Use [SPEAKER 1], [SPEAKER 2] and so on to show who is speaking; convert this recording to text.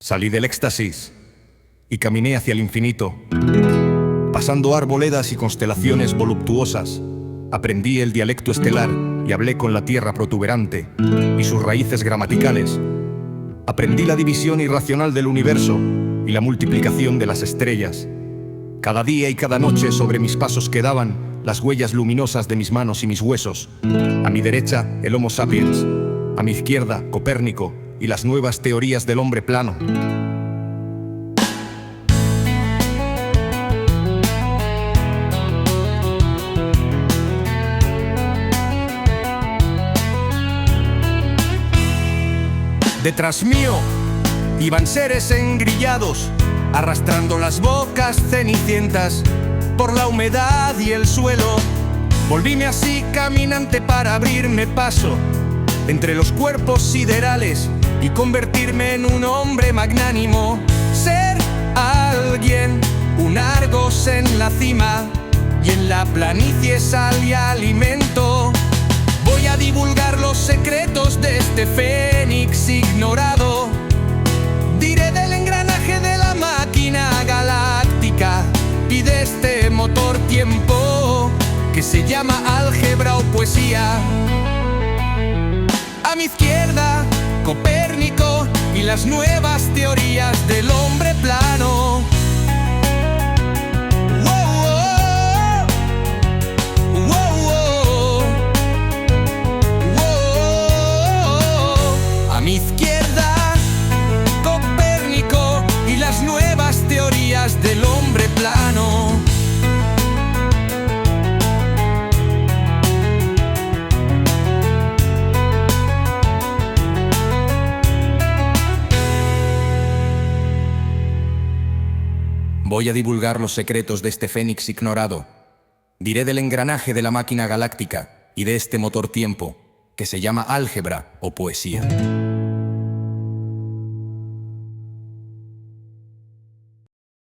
[SPEAKER 1] Salí del éxtasis y caminé hacia el infinito, pasando arboledas y constelaciones voluptuosas. Aprendí el dialecto estelar y hablé con la tierra protuberante y sus raíces gramaticales. Aprendí la división irracional del universo y la multiplicación de las estrellas. Cada día y cada noche sobre mis pasos quedaban las huellas luminosas de mis manos y mis huesos. A mi derecha, el Homo sapiens. A mi izquierda, Copérnico y las nuevas teorías del hombre plano. Detrás mío iban seres engrillados, arrastrando las bocas cenicientas por la humedad y el suelo. Volvíme así caminante para abrirme paso entre los cuerpos siderales y convertirme en un hombre magnánimo. Ser alguien, un Argos en la cima, y en la planicie sal y alimento. Voy a divulgar los secretos de este fénix ignorado. Diré del engranaje de la máquina galáctica y de este motor tiempo que se llama álgebra o poesía. A mi izquierda, Copérnico y las nuevas teorías del hombre plano. A mi izquierda, Copérnico y las nuevas teorías del hombre plano. Voy a divulgar los secretos de este fénix ignorado. Diré del engranaje de la máquina galáctica y de este motor tiempo que se llama álgebra o poesía.